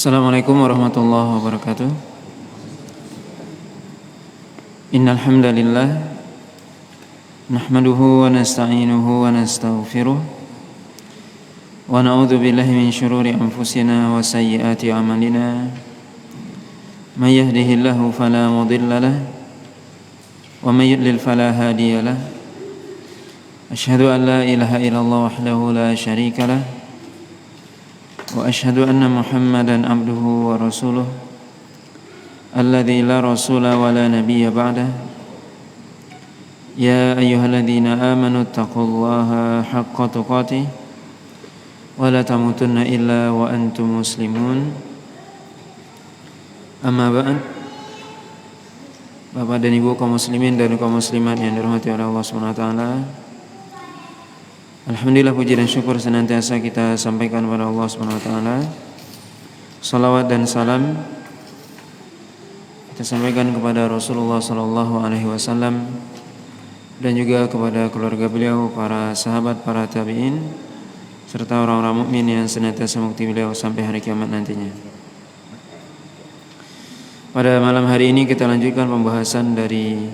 Assalamualaikum warahmatullahi wabarakatuh. Innal hamdalillah nahmaduhu wa nasta'inuhu wa nastaghfiruh wa na'udzu billahi min shururi anfusina wa sayyiati a'malina. May yahdihillahu fala mudilla lahu wa may yudlil fala hadiya lahu. Asyhadu an la ilaha illallah wahdahu la syarika lahu wa asyhadu anna Muhammadan abduhu wa rasuluh alladzi la rasula wa la nabiyya ba'dah. Ya ayyuhalladzina amanu taqullaha haqqa tuqatih wa la tamutunna illa wa antum muslimun. Amma ba'd. Bapak dan Ibu kaum muslimin dan kaum muslimat yang dirahmati oleh Allah Subhanahu wa taala. Alhamdulillah, puji dan syukur senantiasa kita sampaikan kepada Allah Subhanahu wa taala. Salawat dan salam kita sampaikan kepada Rasulullah sallallahu alaihi wasallam dan juga kepada keluarga beliau, para sahabat, para tabi'in serta orang-orang mukmin yang senantiasa mengikuti beliau sampai hari kiamat nantinya. Pada malam hari ini kita lanjutkan pembahasan dari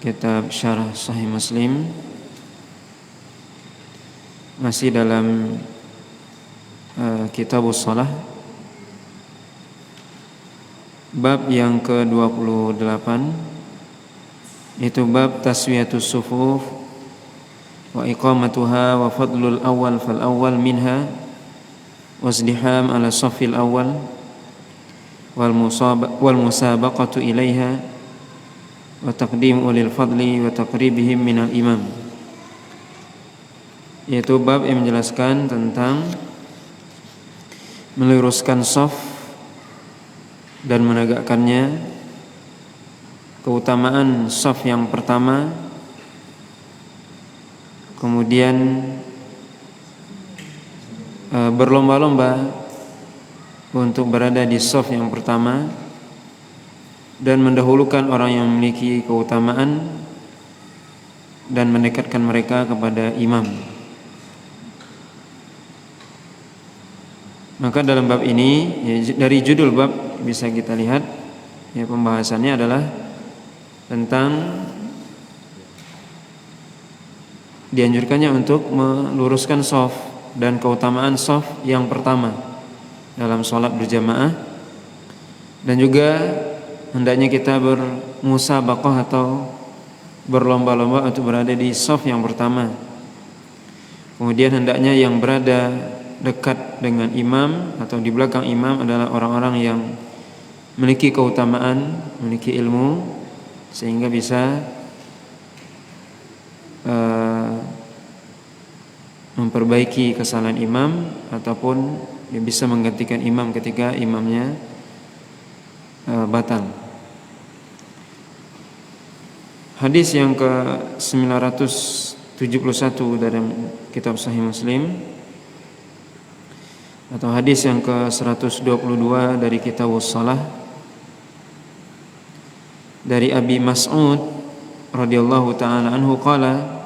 kitab Syarah Sahih Muslim, masih dalam Kitabus Shalah, bab yang ke-28, itu bab taswiyatus sufuf wa iqamatuha wa fadlul awal fal awal minha wasdiham ala saffil awal wal musabaqatu ilaiha wa taqdim ulil fadli wa taqribihim minal imam, yaitu bab yang menjelaskan tentang meluruskan shaf dan menegakkannya, keutamaan shaf yang pertama, kemudian berlomba-lomba untuk berada di shaf yang pertama dan mendahulukan orang yang memiliki keutamaan dan mendekatkan mereka kepada imam. Maka dalam bab ini, dari judul bab bisa kita lihat, pembahasannya adalah tentang dianjurkannya untuk meluruskan shaf dan keutamaan shaf yang pertama dalam sholat berjamaah, dan juga hendaknya kita bermusabaqah atau berlomba-lomba untuk berada di shaf yang pertama. Kemudian hendaknya yang berada dekat dengan imam atau di belakang imam adalah orang-orang yang memiliki keutamaan, memiliki ilmu, sehingga bisa memperbaiki kesalahan imam ataupun bisa menggantikan imam ketika imamnya batal. Hadis yang ke-971 dalam kitab Sahih Muslim, atau hadis yang ke-122 dari Kitabus Shalah, dari Abi Mas'ud radhiyallahu taala anhu qala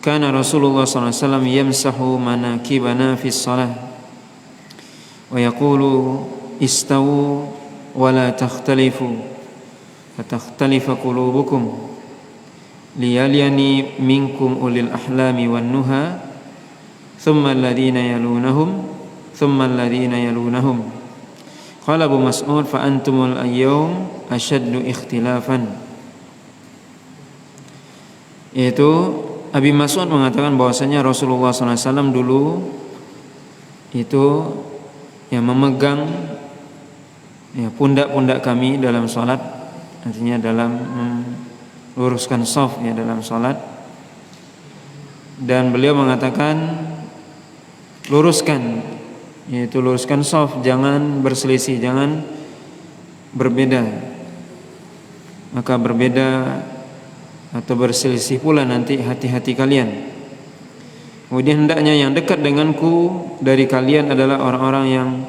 kana Rasulullah sallallahu alaihi wasallam yamsahu manakibana fi shalah wa yaqulu istawu wa la takhtalifu fatakhtalifa qulubukum liyaliyani minkum ulil ahlami wan nuha thumma alladhina yalunahum thumma alladhina yalunahum. Qala Abu Mas'ud fa antumul ayyawm ashaddu ikhtilafan. Yaitu Abi Mas'ud mengatakan bahwasanya Rasulullah SAW dulu itu memegang pundak-pundak kami dalam salat, artinya dalam meluruskan shaf dalam salat, dan beliau mengatakan luruskan, yaitu luruskan shaf, jangan berselisih, jangan berbeda, maka berbeda atau berselisih pula nanti hati-hati kalian. Kemudian hendaknya yang dekat denganku dari kalian adalah orang-orang yang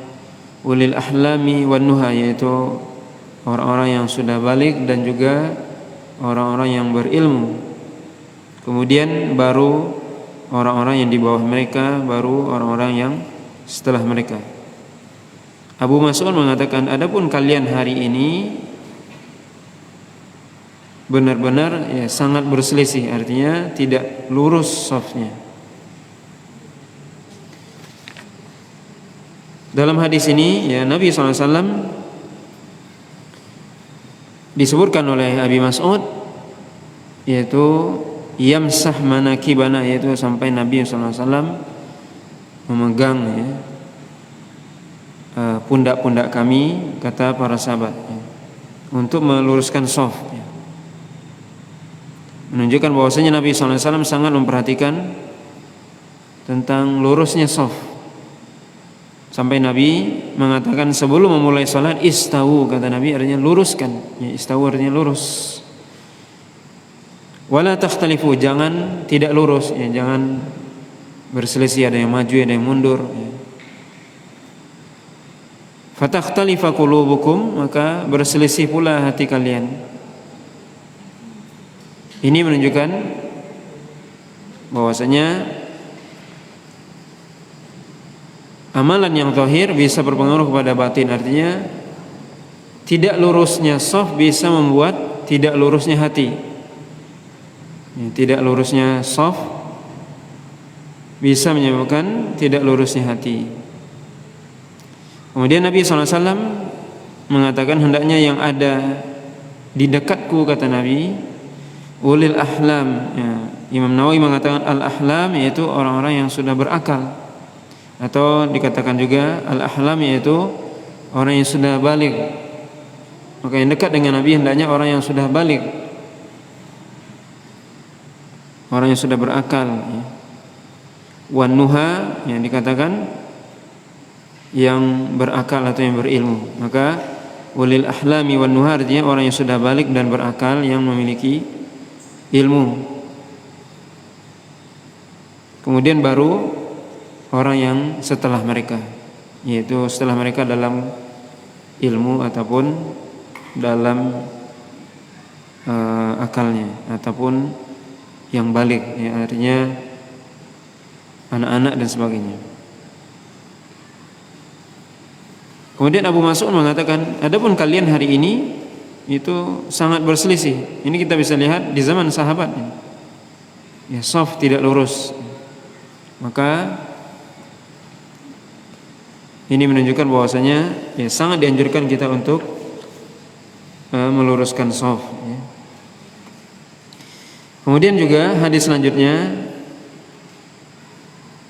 ulil ahlami wan nuha, yaitu orang-orang yang sudah balik dan juga orang-orang yang berilmu. Kemudian baru orang-orang yang di bawah mereka, baru orang-orang yang setelah mereka. Abu Mas'ud mengatakan, adapun kalian hari ini benar-benar ya sangat berselisih, artinya tidak lurus shafnya. Dalam hadis ini ya Nabi SAW disebutkan oleh Abi Mas'ud yaitu yamsah manakibana, yaitu sampai Nabi SAW memegang ya, pundak-pundak kami, kata para sahabat ya, untuk meluruskan shaf ya. Menunjukkan bahwasanya Nabi SAW sangat memperhatikan tentang lurusnya shaf. Sampai Nabi mengatakan sebelum memulai salat, istawu, kata Nabi, artinya luruskan ya, istawu artinya lurus. Wala takhtalifu, jangan tidak lurus ya, jangan berselisih, ada yang maju ada yang mundur ya. Fatakhtalifa qulubukum, maka berselisih pula hati kalian. Ini menunjukkan bahwasanya amalan yang zahir bisa berpengaruh kepada batin, artinya tidak lurusnya shaf bisa membuat tidak lurusnya hati. Tidak lurusnya shaf bisa menyebabkan tidak lurusnya hati. Kemudian Nabi SAW mengatakan hendaknya yang ada di dekatku, kata Nabi, ulil ahlam ya. Imam Nawawi mengatakan al-ahlam yaitu orang-orang yang sudah berakal, atau dikatakan juga al-ahlam yaitu orang yang sudah baligh. Maka yang dekat dengan Nabi hendaknya orang yang sudah baligh, orang yang sudah berakal ya. Wan nuha yang dikatakan yang berakal atau yang berilmu. Maka ulil ahlami wan nuha artinya orang yang sudah baligh dan berakal, yang memiliki ilmu. Kemudian baru orang yang setelah mereka, yaitu setelah mereka dalam ilmu ataupun dalam akalnya, ataupun yang baligh ya, artinya anak-anak dan sebagainya. Kemudian Abu Mas'ud mengatakan, adapun kalian hari ini itu sangat berselisih. Ini kita bisa lihat di zaman sahabat ya, shaf tidak lurus. Maka ini menunjukkan bahwasanya ya sangat dianjurkan kita untuk meluruskan shaf ya. Kemudian juga hadis selanjutnya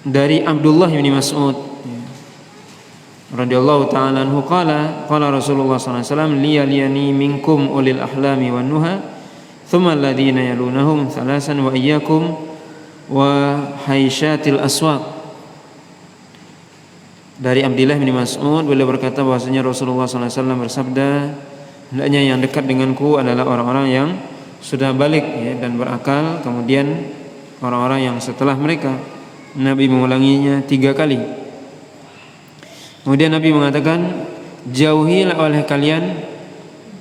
dari Abdullah bin Mas'ud radhiyallahu ta'ala anhu qala Rasulullah sallallahu alaihi wasallam liyaliyani minkum ulil ahlami wan nuha thumma alladhina yalunahum thalasan wa iyyakum wa haisyatil aswaq. Dari Abdullah bin Mas'ud, beliau berkata bahwasanya Rasulullah sallallahu alaihi wasallam bersabda, hendaknya yang dekat denganku adalah orang-orang yang sudah baligh ya, dan berakal, kemudian orang-orang yang setelah mereka. Nabi mengulanginya 3 kali. Kemudian Nabi mengatakan, jauhilah oleh kalian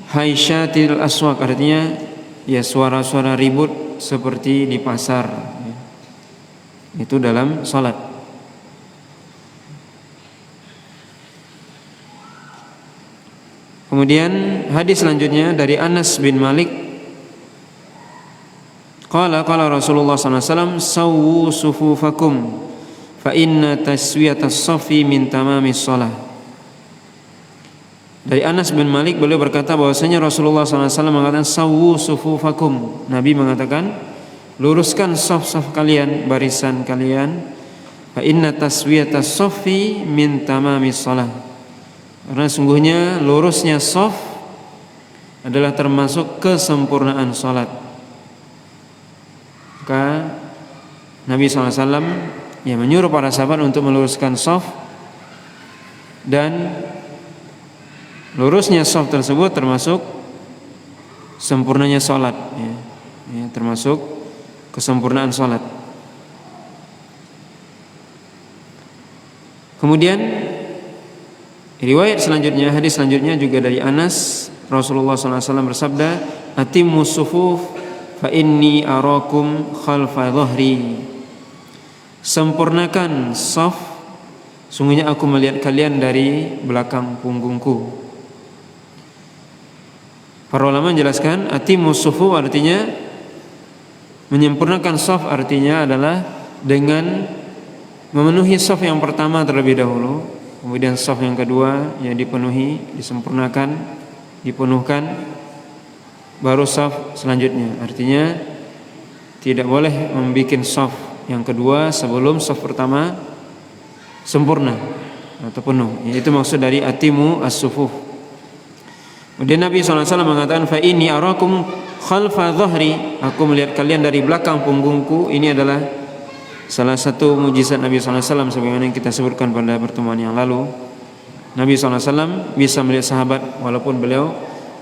haisyatil aswaq, artinya ya suara-suara ribut seperti di pasar ya. Itu dalam salat. Kemudian hadis selanjutnya dari Anas bin Malik qala Rasulullah sallallahu alaihi wasallam sawwu sufufakum fa inna taswiyatas safi min tamamis shalah. Dari Anas bin Malik, beliau berkata bahwasanya Rasulullah SAW mengatakan sawwu sufufakum. Nabi mengatakan luruskan shaf-shaf kalian, barisan kalian. Fa inna taswiyatas safi min tamamis shalah. Karena sungguhnya lurusnya shaf adalah termasuk kesempurnaan salat. Maka Nabi SAW ya menyuruh para sahabat untuk meluruskan shaf, dan lurusnya shaf tersebut termasuk sempurnanya salat ya. Ya, termasuk kesempurnaan salat. Kemudian riwayat selanjutnya, hadis selanjutnya juga dari Anas, Rasulullah SAW bersabda, atimmus sufuf fa inni arakum khalfa dhahri. Sempurnakan shaf sungguhnya aku melihat kalian dari belakang punggungku. Para ulama menjelaskan atimus sufu artinya menyempurnakan shaf, artinya adalah dengan memenuhi shaf yang pertama terlebih dahulu, kemudian shaf yang kedua yang dipenuhi, disempurnakan, dipenuhkan, baru shaf selanjutnya. Artinya tidak boleh membuat shaf yang kedua sebelum shaf pertama sempurna atau penuh. Itu maksud dari atimu as-sufuf. Kemudian Nabi SAW mengatakan, fa inni arakum khalfa dhahri, aku melihat kalian dari belakang punggungku. Ini adalah salah satu mujizat Nabi SAW sebagaimana yang kita sebutkan pada pertemuan yang lalu. Nabi SAW bisa melihat sahabat walaupun beliau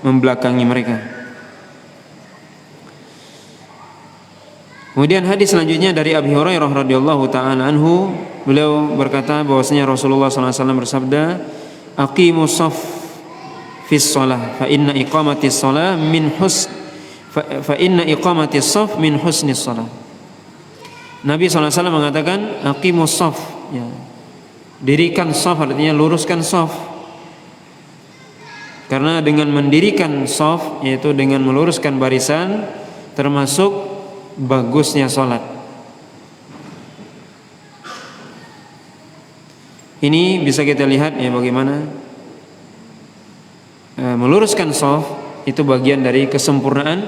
membelakangi mereka. Kemudian hadis selanjutnya dari Abi Hurairah radhiyallahu taala anhu, beliau berkata bahwasanya Rasulullah SAW bersabda, aqimus shaf fis shalah fa inna iqamatis shalah min fa inna iqamatis shaf min husnis shalah. Nabi SAW mengatakan aqimus shaf, ya, dirikan shaf artinya luruskan shaf. Karena dengan mendirikan shaf, yaitu dengan meluruskan barisan, termasuk bagusnya salat. Ini bisa kita lihat ya bagaimana meluruskan shaf itu bagian dari kesempurnaan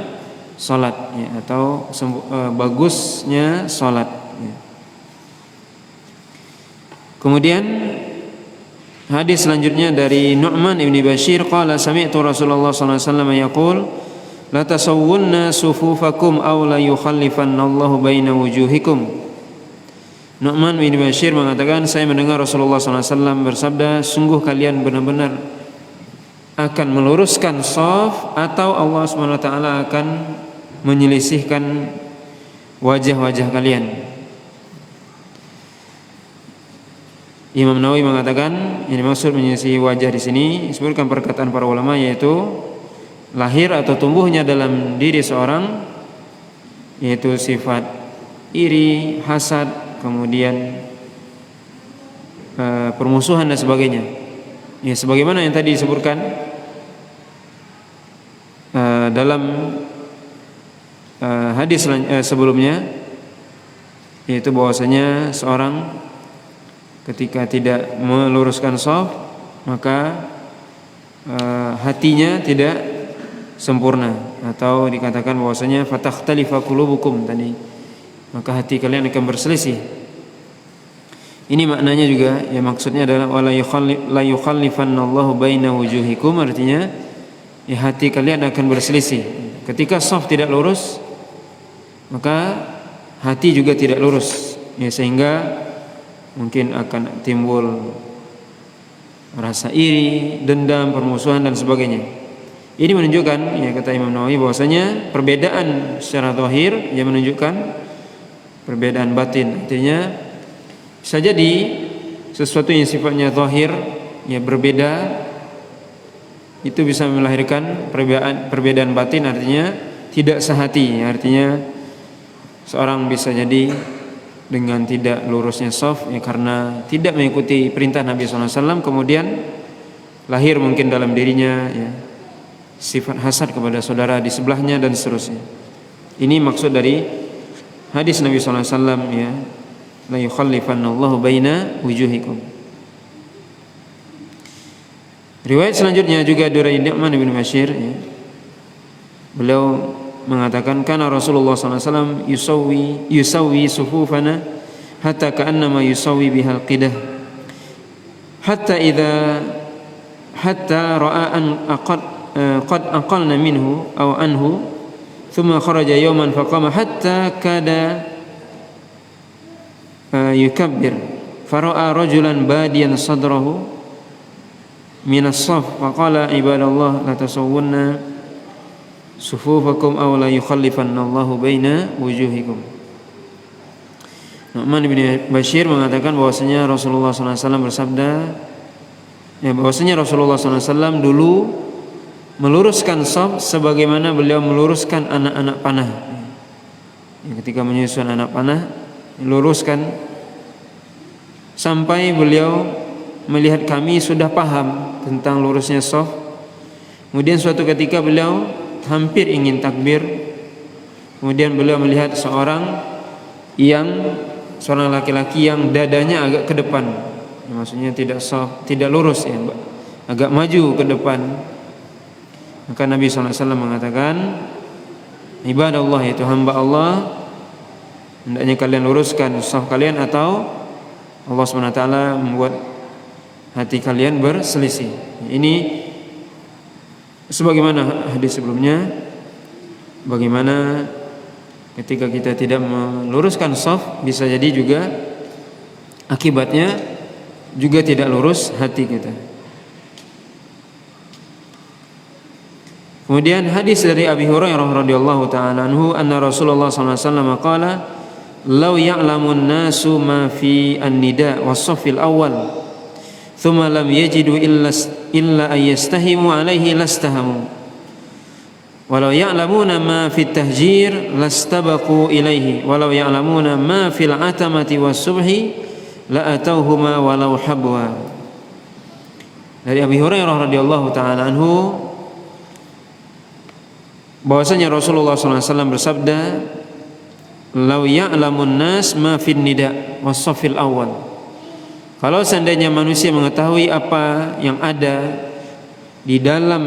salat, ya, atau bagusnya salat, ya. Kemudian hadis selanjutnya dari Nu'man ibn Bashir qala sami'tu Rasulullah sallallahu alaihi wasallam yaqul la tasawwunna sufufakum aw la yukhallifannallahu baina wujuhikum. Nu'man bin Bashir mengatakan, saya mendengar Rasulullah SAW bersabda, sungguh kalian benar-benar akan meluruskan shaf atau Allah SWT akan menyelisihkan wajah-wajah kalian. Imam Nawawi mengatakan ini maksud menyelisihi wajah di sini disebutkan perkataan para ulama, yaitu lahir atau tumbuhnya dalam diri seorang, yaitu sifat iri, hasad, kemudian permusuhan dan sebagainya. Ya, sebagaimana yang tadi disebutkan dalam hadis sebelumnya, yaitu bahwasanya seorang ketika tidak meluruskan shaf maka hatinya tidak sempurna, atau dikatakan bahwasanya fatakhtalifa qulubukum tadi, maka hati kalian akan berselisih. Ini maknanya juga, ya, maksudnya adalah wala yukhallifannallahu baina wujuhikum, artinya ya hati kalian akan berselisih. Ketika shaf tidak lurus, maka hati juga tidak lurus, ya, sehingga mungkin akan timbul rasa iri, dendam, permusuhan dan sebagainya. Ini menunjukkan, ya, kata Imam Nawawi, bahwasanya perbedaan secara zahir yang menunjukkan perbedaan batin. Artinya bisa jadi sesuatu yang sifatnya zahir, ya, berbeda, itu bisa melahirkan perbedaan batin, artinya tidak sehati. Artinya seorang bisa jadi dengan tidak lurusnya shaf, ya, karena tidak mengikuti perintah Nabi SAW, kemudian lahir mungkin dalam dirinya, ya, sifat hasad kepada saudara di sebelahnya dan seterusnya. Ini maksud dari hadis Nabi SAW, ya, la yukhallifannallahu baina wujuhikum. Riwayat selanjutnya juga dari Nu'man bin Bashir, ya, beliau mengatakan kana Rasulullah SAW yusawwi sufufana hatta ka'annama yusawwi bihal qidah hatta ra'a an qad aqalna minhu aw anhu thumma kharaja yawman faqama hatta kada yukabbir fara'a rajulan badiyan sadrahu minas shaf faqala ibadallah la tasawwunna sufufakum aw la yukhallifannallahu baina wujuhikum. Nu'man bin Bashir mengatakan bahwasanya Rasulullah SAW bersabda, ya, bahwasanya Rasulullah SAW dulu meluruskan shaf sebagaimana beliau meluruskan anak-anak panah. Ya, ketika menyusun anak panah, luruskan sampai beliau melihat kami sudah paham tentang lurusnya shaf. Kemudian suatu ketika beliau hampir ingin takbir. Kemudian beliau melihat seorang laki-laki yang dadanya agak ke depan. Ya, maksudnya tidak lurus ya, agak maju ke depan. Maka Nabi SAW mengatakan, ibadallah, itu hamba Allah, hendaknya kalian luruskan shaf kalian atau Allah SWT membuat hati kalian berselisih. Ini sebagaimana hadis sebelumnya, bagaimana ketika kita tidak meluruskan shaf, bisa jadi juga akibatnya juga tidak lurus hati kita. Kemudian hadis dari Abi Hurairah radhiyallahu taala anhu, anna Rasulullah sallallahu alaihi wasallam qala, "Law ya'lamun nasu ma fi an-nida' was-saffil awwal, thumma lam yajidu illa ayyastahimu alaihi lastahamu. Walau ya'lamuna ma fi at-tahjir lastabaqu ilaihi, walau ya'lamuna ma fil 'atamati was-subhi la atauhuma walau habwa." Dari Abi Hurairah radhiyallahu taala anhu bahwasanya Rasulullah SAW bersabda, "Lau ya'lamun nas ma fin nida' was-saffil awal." Kalau seandainya manusia mengetahui apa yang ada di dalam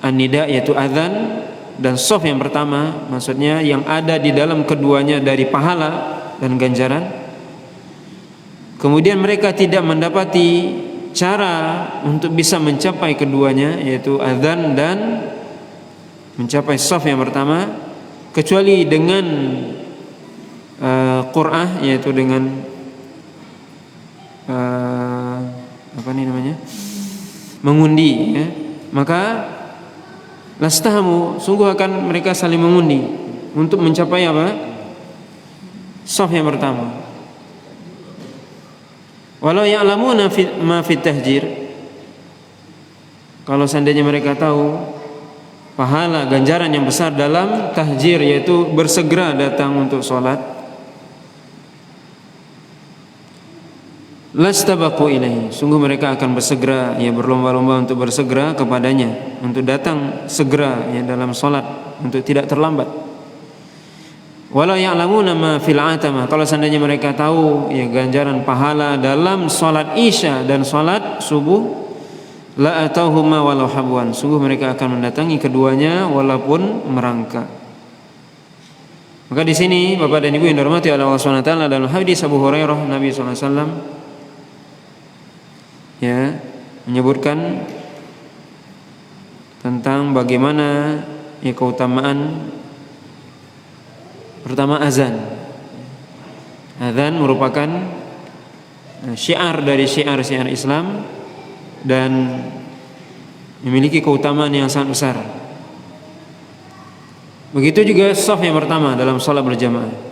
an-nida, yaitu azan, dan shaf yang pertama, maksudnya yang ada di dalam keduanya dari pahala dan ganjaran, kemudian mereka tidak mendapati cara untuk bisa mencapai keduanya, yaitu azan dan mencapai shaf yang pertama, kecuali dengan qur'ah, yaitu dengan mengundi ya, maka lastahamu, sungguh akan mereka saling mengundi untuk mencapai apa? Shaf yang pertama. Walau ya'lamuna ma fit tahjir, kalau seandainya mereka tahu pahala ganjaran yang besar dalam tahjir, yaitu bersegera datang untuk sholat, lastabaqu ilaihi, sungguh mereka akan bersegera, ya berlomba-lomba untuk bersegera kepadanya, untuk datang segera ya dalam sholat, untuk tidak terlambat. Walau ya'lamuna ma fil 'atamah, kalau seandainya mereka tahu ya ganjaran pahala dalam sholat isya dan sholat subuh, la atauhuma walau habwan, sungguh mereka akan mendatangi keduanya walaupun merangkak. Maka di sini Bapak dan Ibu yang dirahmati oleh Allah Subhanahu wa taala, dalam hadis Abu Hurairah, Nabi sallallahu alaihi wasallam ya menyebutkan tentang bagaimana ya keutamaan pertama azan. Azan merupakan syiar dari syiar-syiar Islam dan memiliki keutamaan yang sangat besar. Begitu juga shaf yang pertama dalam salat berjamaah.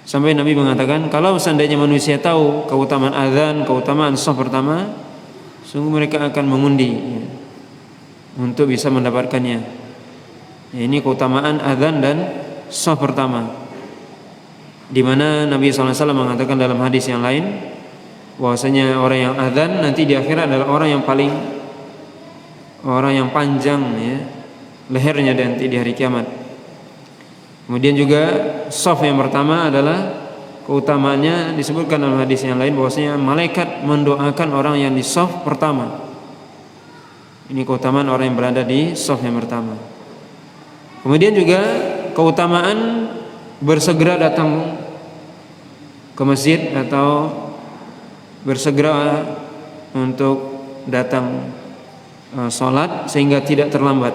Sampai Nabi mengatakan, kalau seandainya manusia tahu keutamaan azan, keutamaan shaf pertama, sungguh mereka akan mengundi ya, untuk bisa mendapatkannya. Ya, ini keutamaan azan dan shaf pertama, di mana Nabi SAW mengatakan dalam hadis yang lain bahwasanya orang yang azan nanti di akhirat adalah orang yang panjang ya lehernya nanti di hari kiamat. Kemudian juga shaf yang pertama adalah keutamaannya disebutkan dalam hadis yang lain bahwasanya malaikat mendoakan orang yang di shaf pertama. Ini keutamaan orang yang berada di shaf yang pertama. Kemudian juga keutamaan bersegera datang ke masjid atau bersegera untuk datang sholat sehingga tidak terlambat,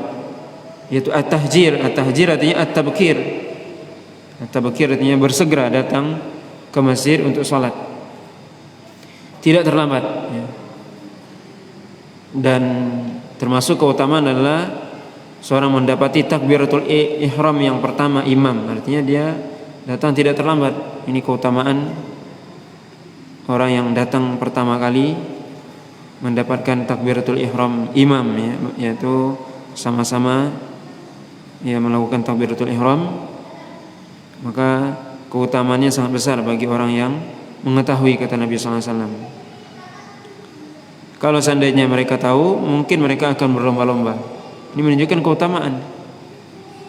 yaitu at-tahjir. At-tahjir artinya at-tabkir. At-tabkir artinya bersegera datang ke masjid untuk sholat, tidak terlambat ya. Dan termasuk keutamaan adalah seorang mendapati takbiratul ihram yang pertama imam, artinya dia datang tidak terlambat. Ini keutamaan orang yang datang pertama kali mendapatkan takbiratul ihram imam ya, yaitu sama-sama ya melakukan takbiratul ihram, maka keutamaannya sangat besar bagi orang yang mengetahui, kata Nabi SAW. Kalau seandainya mereka tahu, mungkin mereka akan berlomba-lomba. Ini menunjukkan keutamaan.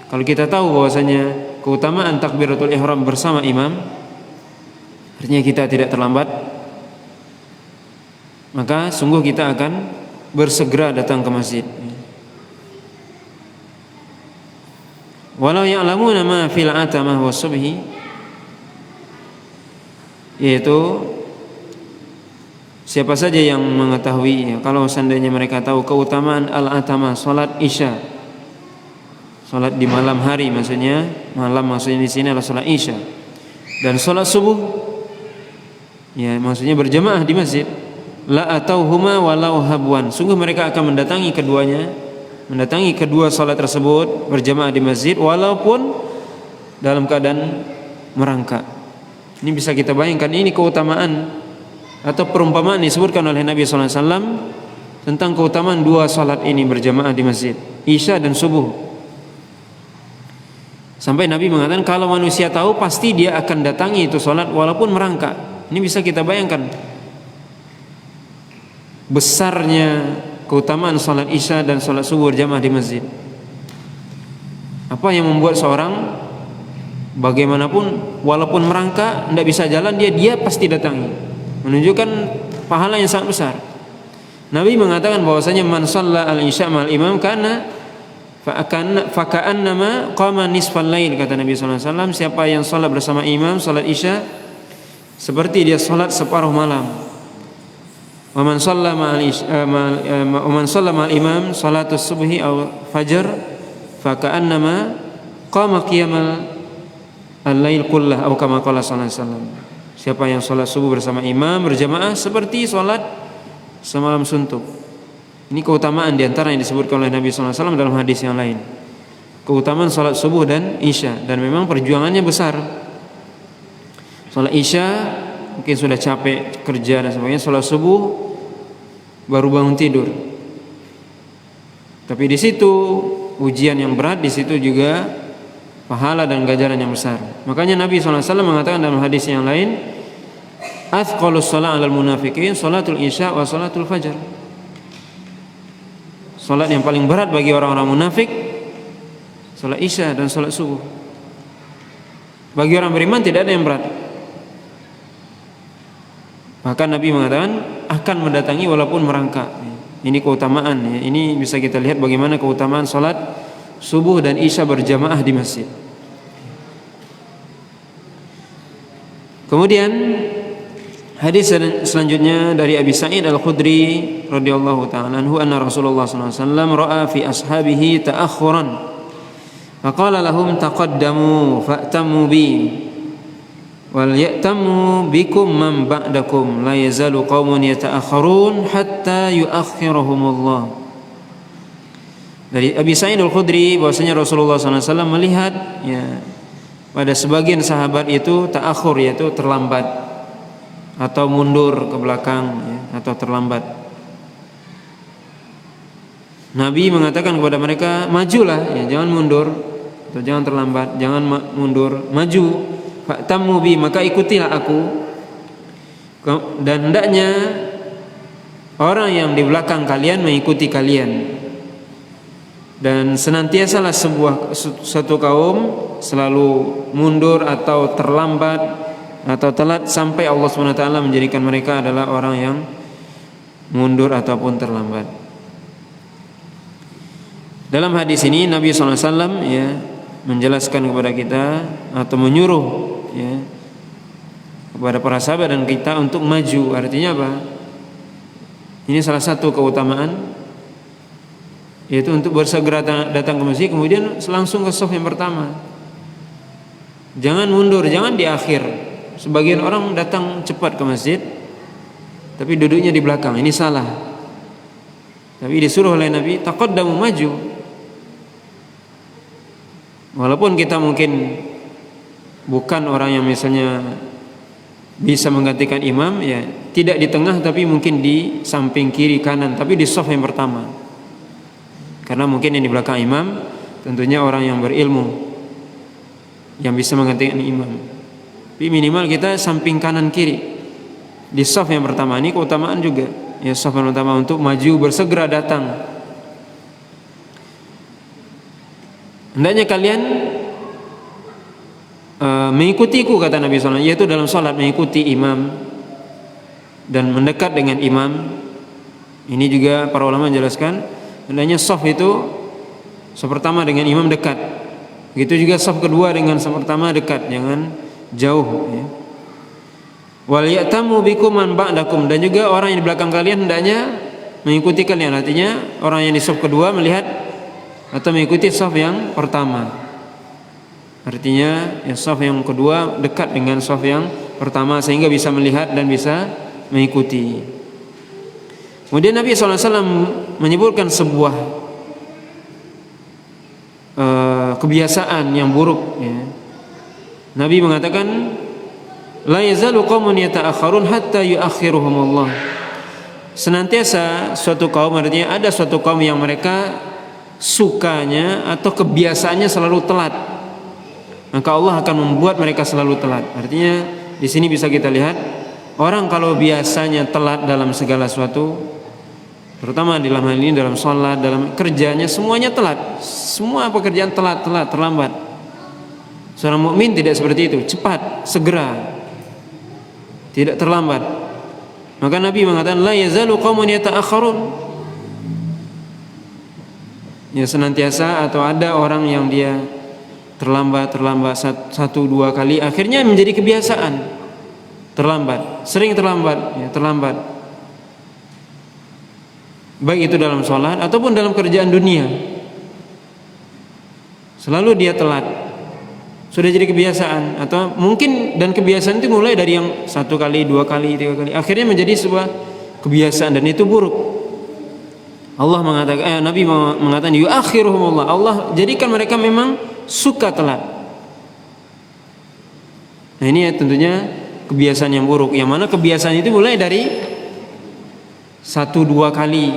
Kalau kita tahu bahwasanya keutamaan takbiratul ihram bersama imam, artinya kita tidak terlambat, maka sungguh kita akan bersegera datang ke masjid. Walau ya'lamuna ma fil atamah was subhi, yaitu siapa saja yang mengetahui, kalau seandainya mereka tahu keutamaan al-atamah, salat isya, salat di malam hari, maksudnya di sini adalah salat isya, dan salat subuh, ya maksudnya berjamaah di masjid, la atauhuma walau habwan, sungguh mereka akan mendatangi keduanya, mendatangi kedua salat tersebut berjamaah di masjid walaupun dalam keadaan merangkak. Ini bisa kita bayangkan, ini keutamaan atau perumpamaan disebutkan oleh Nabi SAW tentang keutamaan dua salat ini berjamaah di masjid, isya dan subuh. Sampai Nabi mengatakan kalau manusia tahu pasti dia akan datangi itu salat walaupun merangkak. Ini bisa kita bayangkan besarnya keutamaan salat isya dan salat subuh berjamaah di masjid. Apa yang membuat seorang bagaimanapun walaupun merangkak tidak bisa jalan, dia pasti datangi, menunjukkan pahala yang sangat besar. Nabi mengatakan bahwasanya man shalla al-isya ma'al imam kana fa ka'annama qama nisfal lail, kata Nabi sallallahu alaihi wasallam, siapa yang salat bersama imam salat isya seperti dia salat separuh malam. Wa man shalla ma'al imam salatus subhi aw fajr fa ka'annama qama qiyamal al-lail kullah atau kama qala sallallahu alaihi wasallam. Siapa yang sholat subuh bersama imam berjamaah seperti sholat semalam suntuk. Ini keutamaan diantara yang disebutkan oleh Nabi SAW dalam hadis yang lain. Keutamaan sholat subuh dan isya, dan memang perjuangannya besar. Sholat isya mungkin sudah capek kerja dan sebagainya, sholat subuh baru bangun tidur. Tapi di situ ujian yang berat, di situ juga pahala dan ganjaran yang besar. Makanya Nabi SAW mengatakan dalam hadis yang lain, athqalus shalah 'alal munafiqin salatul isya wa salatul fajar. Salat yang paling berat bagi orang-orang munafik salat isya dan salat subuh. Bagi orang beriman tidak ada yang berat. Bahkan Nabi mengatakan akan mendatangi walaupun merangkak. Ini keutamaan, ya. Ini bisa kita lihat bagaimana keutamaan salat subuh dan isya berjamaah di masjid. Kemudian hadis selanjutnya dari Abi Sa'id Al-Khudri radhiyallahu ta'ala anhu anna Rasulullah sallallahu alaihi wasallam ra'a fi ashabihi ta'akhuran faqala lahum taqaddamu fa'tamu bi wal ya'tamu bikum man ba'dakum la yazalu qaumun yata'akhirun hatta yu'akhirahumullah. Dari Abi Sa'id Al-Khudri bahwasanya Rasulullah sallallahu alaihi wasallam melihat, ya, pada sebagian sahabat itu ta'akhur, yaitu terlambat atau mundur ke belakang, ya, atau terlambat. Nabi mengatakan kepada mereka, majulah, ya, jangan mundur atau jangan terlambat, jangan mundur, maju. Fa'tammu bi, maka ikutilah aku. Dan hendaknya orang yang di belakang kalian mengikuti kalian. Dan senantiasalah satu kaum selalu mundur atau terlambat atau telat sampai Allah SWT menjadikan mereka adalah orang yang mundur ataupun terlambat. Dalam hadis ini Nabi SAW, ya, menjelaskan kepada kita atau menyuruh, ya, kepada para sahabat dan kita untuk maju. Artinya apa? Ini salah satu keutamaan, yaitu untuk bersegera datang ke masjid, kemudian langsung ke shaf yang pertama. Jangan mundur, jangan di akhir. Sebagian orang datang cepat ke masjid tapi duduknya di belakang. Ini salah. Tapi disuruh oleh Nabi, taqaddamu, maju. Walaupun kita mungkin bukan orang yang misalnya bisa menggantikan imam, ya, tidak di tengah tapi mungkin di samping kiri kanan, tapi di shaf yang pertama. Karena mungkin yang di belakang imam tentunya orang yang berilmu yang bisa menggantikan imam. Tapi minimal kita samping kanan kiri. di saf yang pertama. Ini keutamaan juga. Ya, saf yang pertama untuk maju bersegera datang. Hendaknya kalian mengikutiku, kata Nabi SAW, yaitu dalam salat mengikuti imam dan mendekat dengan imam. Ini juga para ulama menjelaskan, hendaknya saf itu saf pertama dengan imam dekat. Begitu juga saf kedua dengan saf pertama dekat, jangan jauh, ya. Wal ya'tamu bikum man ba'dakum, dan juga orang yang di belakang kalian hendaknya mengikuti kalian. Artinya orang yang di saf kedua melihat atau mengikuti saf yang pertama. Artinya ya, saf yang kedua dekat dengan saf yang pertama sehingga bisa melihat dan bisa mengikuti. Kemudian Nabi SAW menyebutkan sebuah kebiasaan yang buruk, ya. Nabi mengatakan, la yazalu qaumun yata'akhirun hatta yu'akhiruhumullah. Senantiasa suatu kaum, artinya ada suatu kaum yang mereka sukanya atau kebiasaannya selalu telat, maka Allah akan membuat mereka selalu telat. Artinya di sini bisa kita lihat, orang kalau biasanya telat dalam segala sesuatu, terutama dalam hal ini dalam sholat, dalam kerjanya, semuanya telat, semua pekerjaan telat, terlambat. Seorang mukmin tidak seperti itu, cepat, segera, tidak terlambat. Maka Nabi mengatakan, la yazalu qaumun yata'akhirun. Ya, senantiasa atau ada orang yang dia terlambat satu dua kali, akhirnya menjadi kebiasaan terlambat, sering terlambat, ya, terlambat. Baik itu dalam sholat ataupun dalam kerjaan dunia, selalu dia telat, sudah jadi kebiasaan. Atau mungkin, dan kebiasaan itu mulai dari yang satu kali, dua kali, tiga kali, akhirnya menjadi sebuah kebiasaan, dan itu buruk. Allah mengatakan, Nabi mengatakan, yu'akhiruhumullah, Allah jadikan mereka memang suka telat. Nah, ini tentunya kebiasaan yang buruk, yang mana kebiasaan itu mulai dari satu dua kali,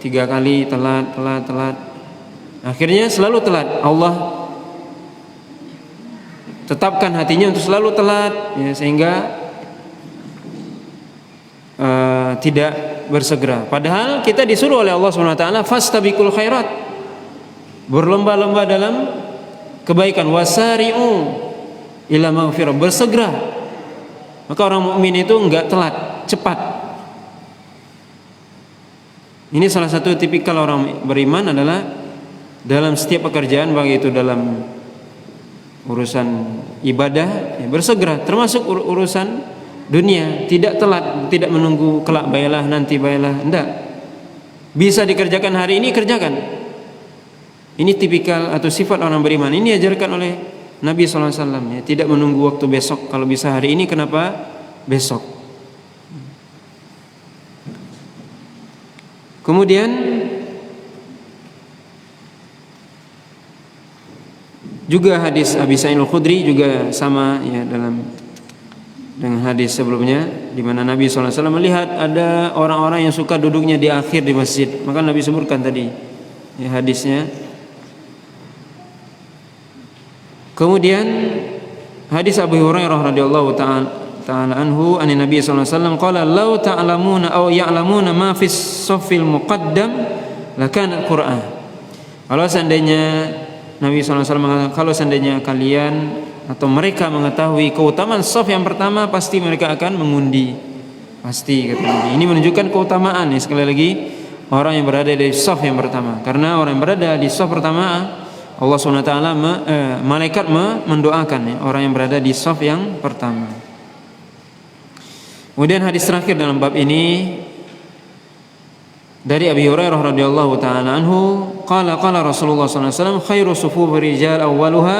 tiga kali telat, akhirnya selalu telat. Allah tetapkan hatinya untuk selalu telat, ya, sehingga tidak bersegera. Padahal kita disuruh oleh Allah SWT, fastabiqul khairat, berlomba-lomba dalam kebaikan, wasari'u ila maghfirah, bersegera. Maka orang mukmin itu enggak telat, cepat. Ini salah satu tipikal orang beriman adalah dalam setiap pekerjaan, baik itu dalam urusan ibadah, ya, bersegera, termasuk urusan dunia, tidak telat, tidak menunggu kelak baiklah, nanti baiklah, enggak. Bisa dikerjakan hari ini, kerjakan. Ini tipikal atau sifat orang beriman. Ini diajarkan oleh Nabi SAW, ya, tidak menunggu waktu besok. Kalau bisa hari ini, kenapa besok? Kemudian juga hadis Abi Sa'id Al-Khudri juga sama, ya, dengan hadis sebelumnya, di mana Nabi SAW melihat ada orang-orang yang suka duduknya di akhir di masjid. Maka Nabi sebutkan tadi, ya, hadisnya. Kemudian hadis Abu Hurairah radhiyallahu ta'ala anhu, an Nabi SAW qala, law ta'lamuna aw ya'lamuna ma fis saffil muqaddam lakana al-Qur'an. Kalau seandainya Nabi SAW mengatakan, kalau seandainya kalian atau mereka mengetahui keutamaan saf yang pertama, pasti mereka akan mengundi. Pasti, kata Nabi. Ini menunjukkan keutamaan, ya, sekali lagi, orang yang berada di saf yang pertama. Karena orang yang berada di saf pertama, Allah SWT malaikat mendoakan, ya, orang yang berada di saf yang pertama. Kemudian hadis terakhir dalam bab ini dari Abi Hurairah radhiyallahu ta'ala anhu, qala Rasulullah sallallahu alaihi wasallam, khairu sufufir rijal awwaluha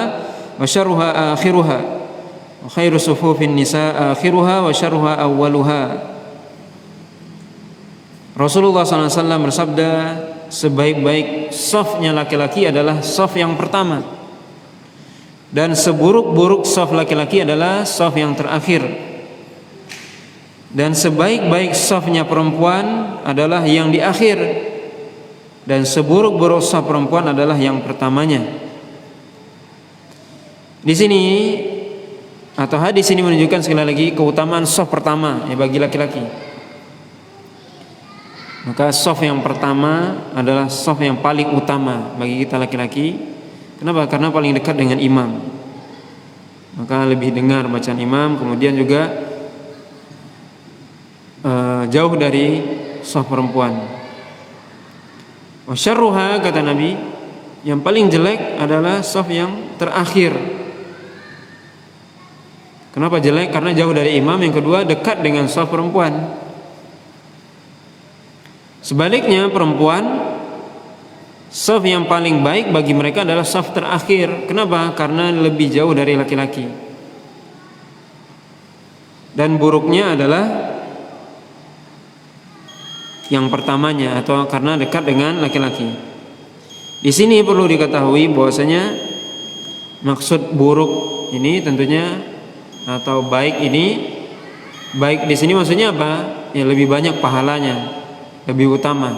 wa syarruha akhiruha, wa khairu sufufin nisa akhiruha wa syarruha awwaluha. Rasulullah SAW bersabda, sebaik-baik safnya laki-laki adalah saf yang pertama, dan seburuk-buruk saf laki-laki adalah saf yang terakhir, dan sebaik-baik safnya perempuan adalah yang di akhir, dan seburuk-buruk saf perempuan adalah yang pertamanya. Di sini atau hadis ini menunjukkan sekali lagi keutamaan shaf pertama ya bagi laki-laki. Maka shaf yang pertama adalah shaf yang paling utama bagi kita laki-laki. Kenapa? Karena paling dekat dengan imam. Maka lebih dengar bacaan imam, kemudian juga jauh dari shaf perempuan. Wa syarruha, kata Nabi, yang paling jelek adalah shaf yang terakhir. Kenapa jelek? Karena jauh dari imam. Yang kedua, dekat dengan shaf perempuan. Sebaliknya perempuan, shaf yang paling baik bagi mereka adalah shaf terakhir. Kenapa? Karena lebih jauh dari laki-laki. Dan buruknya adalah yang pertamanya, atau karena dekat dengan laki-laki. Di sini perlu diketahui bahwasanya maksud buruk ini tentunya, atau baik ini, baik di sini maksudnya apa? Ya lebih banyak pahalanya, lebih utama.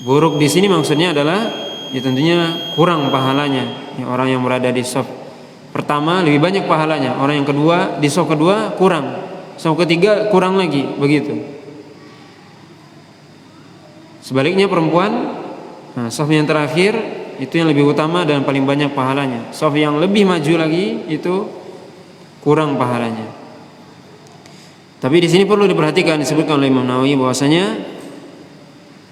Buruk di sini maksudnya adalah ya tentunya kurang pahalanya. Ya, orang yang berada di shaf pertama lebih banyak pahalanya, orang yang kedua di shaf kedua kurang, shaf ketiga kurang lagi, begitu. Sebaliknya perempuan, shaf yang terakhir itu yang lebih utama dan paling banyak pahalanya. Shaf yang lebih maju lagi itu kurang pahalanya. Tapi di sini perlu diperhatikan, disebutkan oleh Imam Nawawi bahwasanya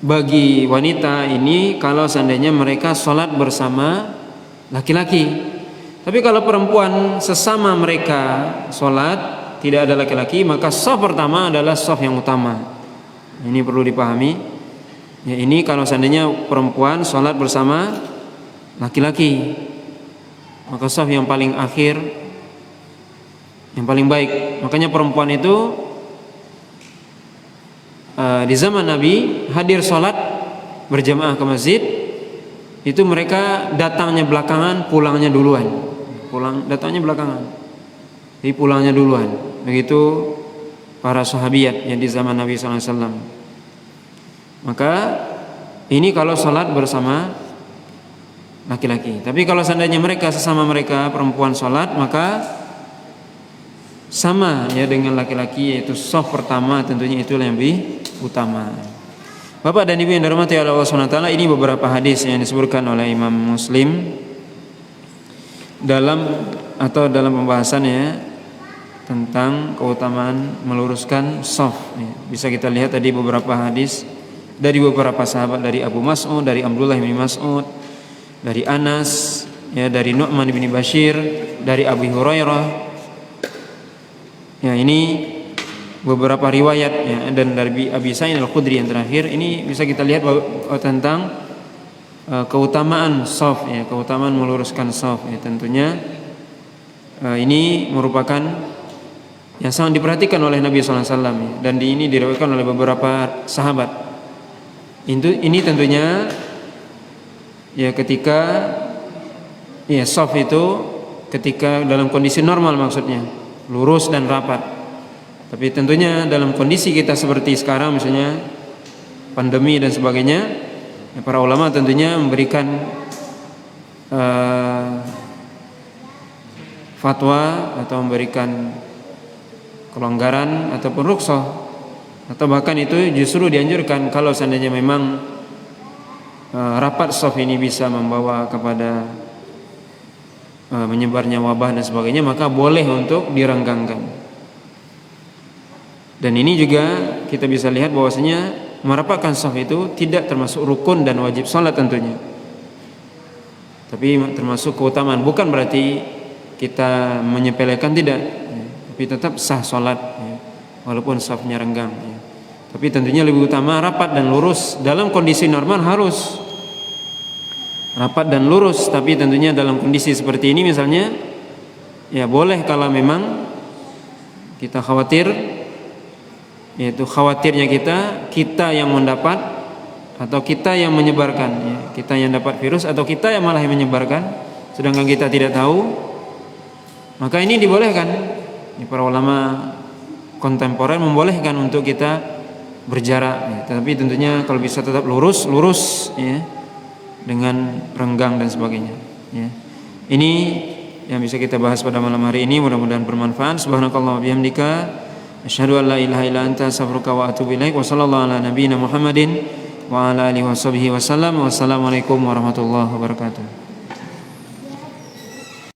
bagi wanita ini kalau seandainya mereka sholat bersama laki-laki. Tapi kalau perempuan sesama mereka sholat tidak ada laki-laki, maka shaf pertama adalah shaf yang utama. Ini perlu dipahami. Ya, ini kalau seandainya perempuan sholat bersama laki-laki, maka shaf yang paling akhir, yang paling baik. Makanya perempuan itu di zaman Nabi hadir sholat berjamaah ke masjid, itu mereka datangnya belakangan, pulangnya duluan. Datangnya belakangan, jadi pulangnya duluan. Begitu para sahabiat yang di zaman Nabi SAW. Maka ini kalau sholat bersama laki-laki. Tapi kalau seandainya mereka sesama mereka perempuan sholat, maka sama ya dengan laki-laki, yaitu shaf pertama tentunya itu yang lebih utama. Bapak dan Ibu yang dirahmati Allah SWT, ini beberapa hadis yang disebutkan oleh Imam Muslim dalam pembahasannya tentang keutamaan meluruskan shaf. Bisa kita lihat tadi beberapa hadis dari beberapa sahabat, dari Abu Mas'ud, dari Abdullah bin Mas'ud, dari Anas, ya, dari Nu'man bin Bashir, dari Abu Hurairah. Ya, ini beberapa riwayat ya, dan dari Abi Sa'id Al-Khudri yang terakhir. Ini bisa kita lihat tentang keutamaan shaf ya, keutamaan meluruskan shaf ya. Tentunya ini merupakan yang sangat diperhatikan oleh Nabi SAW ya, dan ini diriwayatkan oleh beberapa sahabat. Ini tentunya ya ketika ya shaf itu ketika dalam kondisi normal, maksudnya lurus dan rapat. Tapi tentunya dalam kondisi kita seperti sekarang, misalnya pandemi dan sebagainya, ya, para ulama tentunya memberikan fatwa atau memberikan kelonggaran ataupun rukhsah, atau bahkan itu justru dianjurkan kalau seandainya memang rapat shaf ini bisa membawa kepada menyebarnya wabah dan sebagainya, maka boleh untuk direnggangkan. Dan ini juga kita bisa lihat bahwasanya merapatkan shaf itu tidak termasuk rukun dan wajib sholat tentunya, tapi termasuk keutamaan. Bukan berarti kita menyepelekan, tidak, tapi tetap sah sholat ya, walaupun shafnya renggang ya. Tapi tentunya lebih utama rapat dan lurus. Dalam kondisi normal harus rapat dan lurus, tapi tentunya dalam kondisi seperti ini misalnya, ya boleh kalau memang kita khawatir, yaitu khawatirnya kita yang mendapat atau kita yang menyebarkan ya, kita yang dapat virus atau kita yang malah yang menyebarkan sedangkan kita tidak tahu, maka ini dibolehkan. Para ulama kontemporer membolehkan untuk kita berjarak ya, tapi tentunya kalau bisa tetap lurus ya, dengan renggang dan sebagainya ya. Ini yang bisa kita bahas pada malam hari ini, mudah-mudahan bermanfaat. Subhanakallah wa bihamdika asyhadu an la ilaha illa anta astaghfiruka wa atubu ilaik. Wa sallallahu ala nabiyyina Muhammadin wa ala alihi washabihi wasallam. Wassalamualaikum warahmatullahi wabarakatuh.